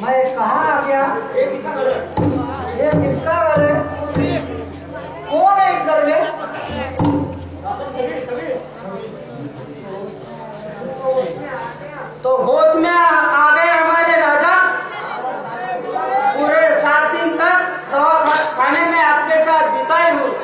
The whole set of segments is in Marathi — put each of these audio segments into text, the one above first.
मैं कहाँ आ गया? ये किसका घर है? कौन है इस घर में? तो होश में आ गए हमारे राजा। पूरे 7 दिन तक दवा खाने में आपके साथ बिताए हूँ।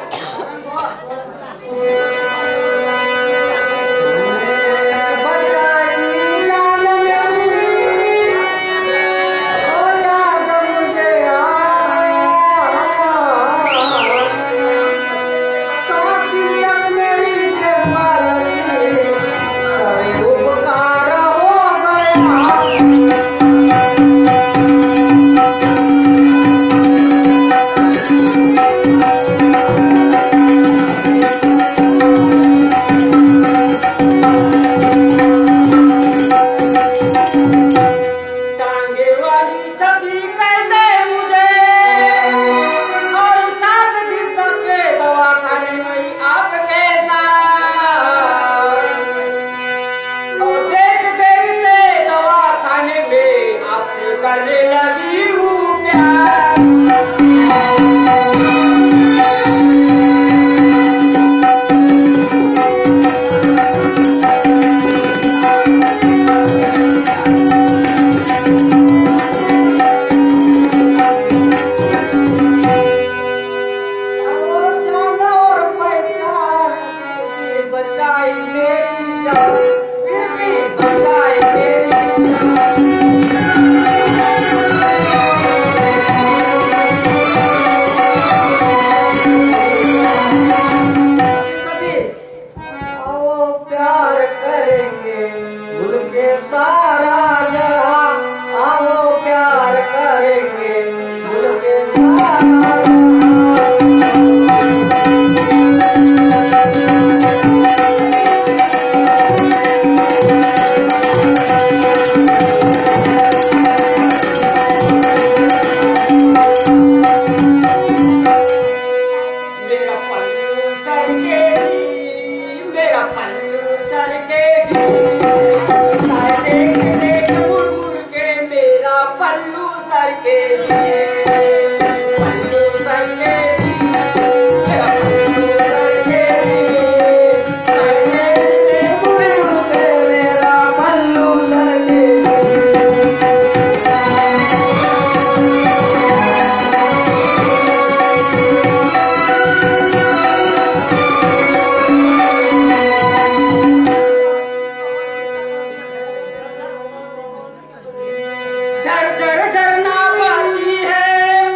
झरना पाती है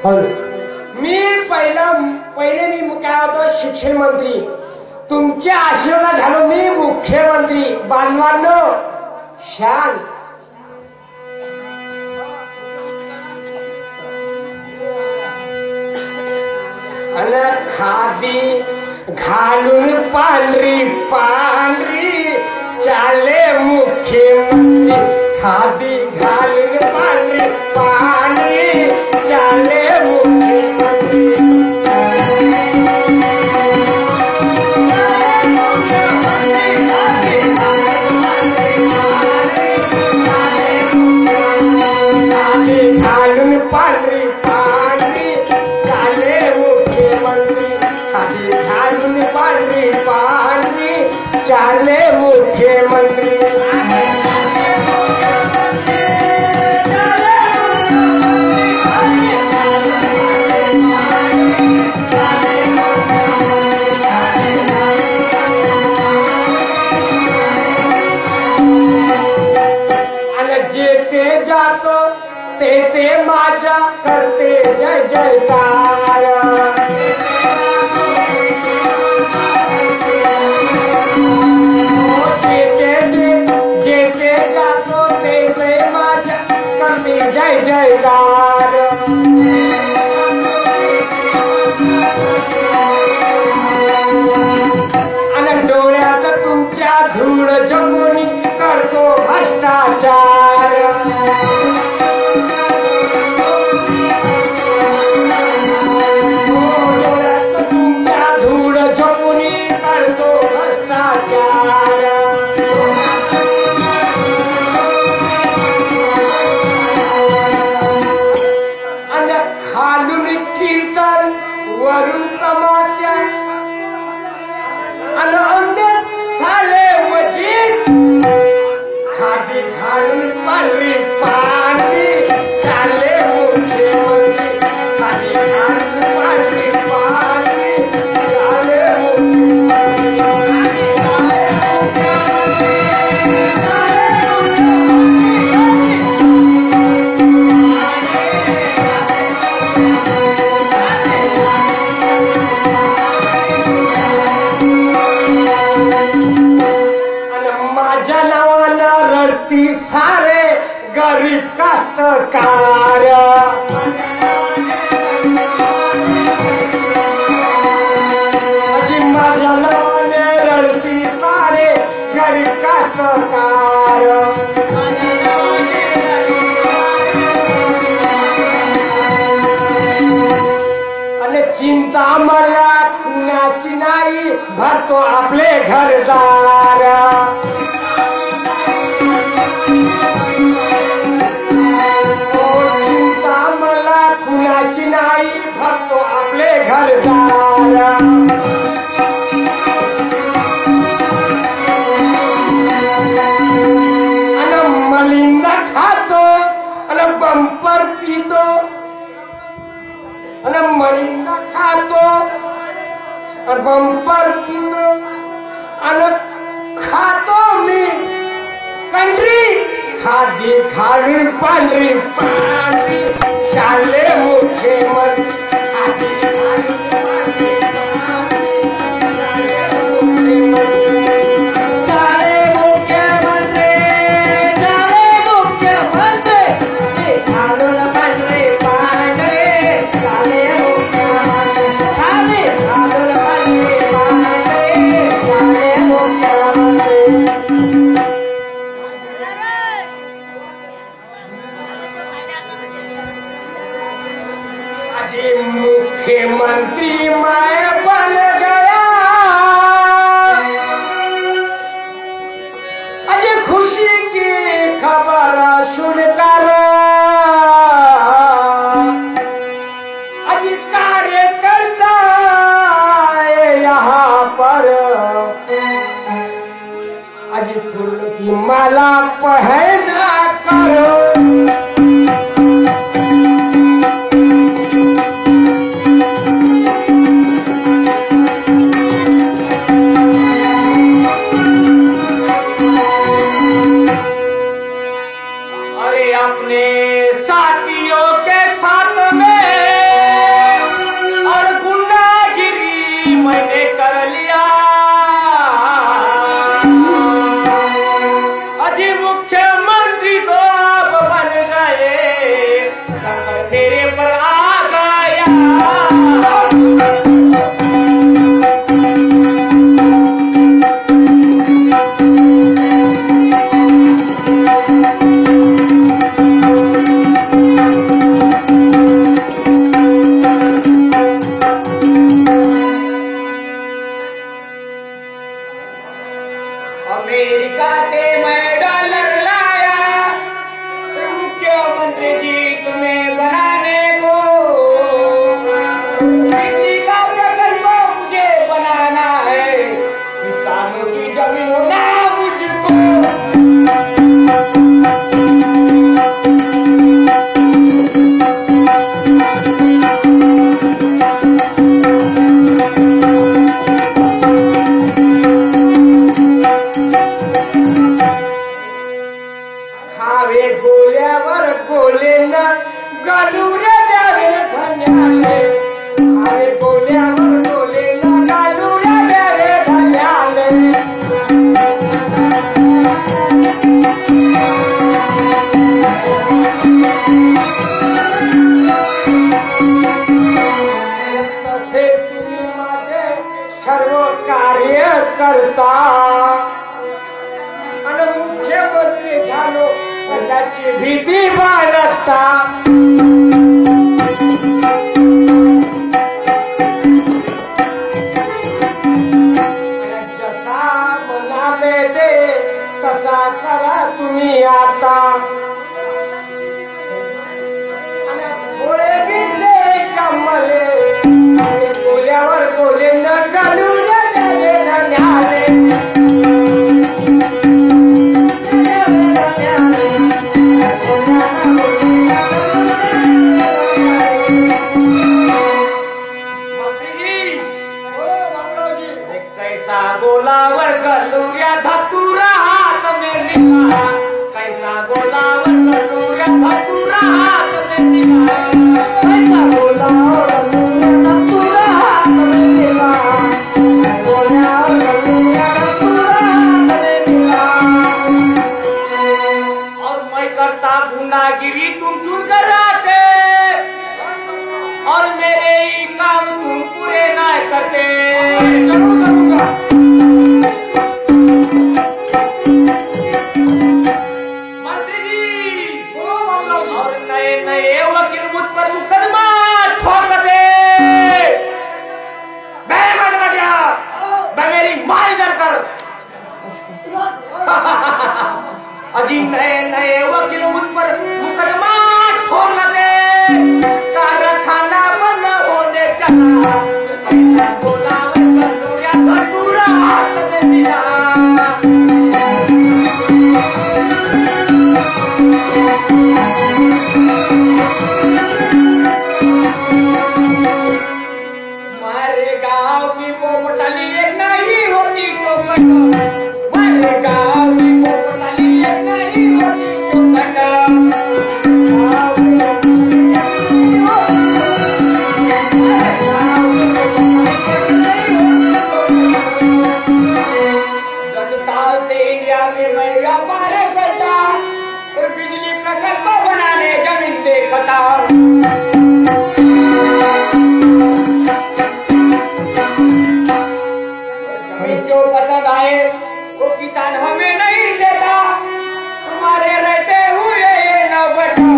मी पहिले मी काय होतो शिक्षण मंत्री, तुमच्या आशीर्वाद झालो मी मुख्यमंत्री. बांधवांनो शान आणि खादी घालून पांढरी पांढरी चाले मुख्यमंत्री. खादी घालून पांढरी पांढरी चाले मुख्यमंत्री. घालून पांढरी पांढरी चाले मुख्यमंत्री. खादी घालून पांढरी पांढरी चाले मुख्यमंत्री. जातो ते माझ्या करते जय जयकार. जेते जातो ते माझ्या करते जय जयकार. आणि डोळ्यात तुमच्या धूळ जमुनी करतो भ्रष्टाचार. वरून तमाशा आणि अंधेर साले वजीर. खादी घालून पांढरी पांढरी चाले मुख्यमंत्री. खादी घालून पांढरी पांढरी चाले सारे गरीब कास्तकार. माझ्या नावाने रडती सारे गरीब कास्तकार. आणि चिंता मला कुणाची नाही, भरतो आपले घरदार. चिंता मला कुणाची नाही, भरतो आपले घरदार. आणि मलिंदा खातो आणि बंपर पितो. आणि मलिंदा खातो आणि बंपर पितो आणि खातो मी कंट्री. खादी घालून पांढरी पांढरी चाले मुख्यमंत्री. खादी घालून पांढरी पांढरी चाले मुख्यमंत्री. चाले मुख्यमंत्री. घालून पांढरी पांढरी चाले मुख्यमंत्री. खादी घालून पांढरी पांढरी चाले मुख्यमंत्री. मुख्यमंत्री मैं बन गया, अजय खुशी की खबर सुनकर अजय कार्यकर्ता यहाँ पर अजय फूल की माला पहना करो. अपने साथियों के साथ में अमेरिका से मैं डॉलर लाया, मुख्यमंत्री जी तुम्हें बनाने को, बिजली का प्रकल्प मुझे बनाना है, किसानों की जमीन होना मुझको। खावे गोल्यावर गोलेन गालूऱ्या द्यावे धन्याले, खावे गोल्यावर गोलेन गालूऱ्या द्यावे धन्याले। तसे तुम्ही माझे सर्व कार्य करता, आणि मुख्यमंत्री झालो कशाची भीती बाळगता। जसा मनाले दे तसा करा तुम्ही आता, आणि थोडे बिले जमले बोल्यावर बोले न घालू द्यावे धन्याले। कैसा गोलावर गलूऱ्या धतुरा हाथ में मिला, कैसा गोलावर गलूऱ्या धतुरा हाथ में मिला, कैसा गोलावर गलूऱ्या धतुरा हाथ में मिला, गोलावर गलूऱ्या धतुरा हाथ में मिला। और मैं करता गुंडागिरी तुम चुन कर आते, और मेरे ही काम तुम पूरे ना करते। जरूर करूंगा। मंत्री जी और नए नए वकील मुझ पर मुकदमा ठोक दे, मैं मर गया, मैं मेरी माल दर कर। अजी नए नए वकील मुझ पर मुकदमा ठोक दे, कारखाना बंद होने चला, गोलावर गलूऱ्या धतुरा हाथ में मिला। हमारे गांव की पोपटली एक नहीं होती चौपट, हमारे गांव की पोपटली एक नहीं होती चौपट। बिजली प्रकल्प बनाने जमीन देखता, जमीन जो पसंद आए वो किसान हमें नहीं देता, तुम्हारे रहते हुए ये न बटा,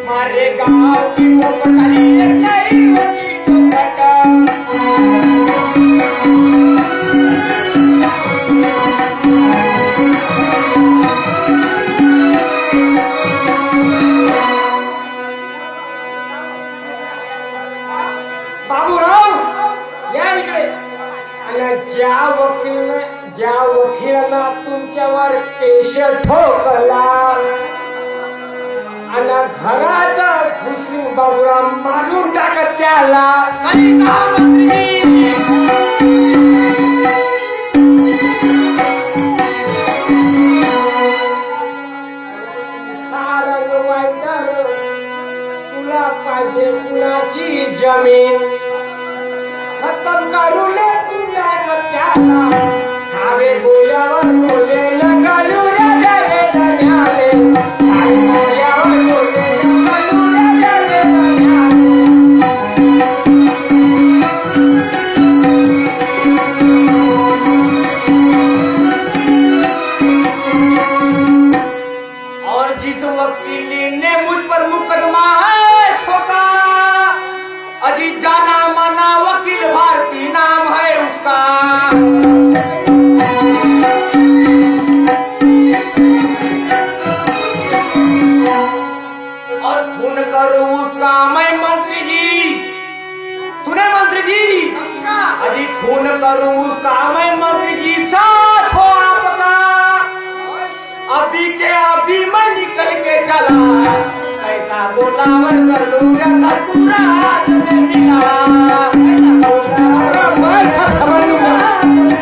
हमारे गांव की वो पटाली नहीं होती तो बटा। बाबूराव या इकडे, आणि ज्या वकिलानं तुमच्यावर केस ठोकला आणि घराचा घुसून बाबूराव मारून टाकत त्याला, काही का मंत्री सारंग वाईटर तुला पाहिजे कुणाची जमीन, खतम करून तुला त्याला, खावे गोल्यावर बोले न घालूऱ्या द्यावे धन्याले, खावे गोल्यावर बोले न घालूऱ्या द्यावे धन्याले। और जिस वकील ने मुझ पर मुकदमा ठोका, अजी जाना अभी के अभी मैं निकल के चला कैसा गोलावर गलूरा धतूरा हाथ में मिला। मैं सब समझ लूंगा।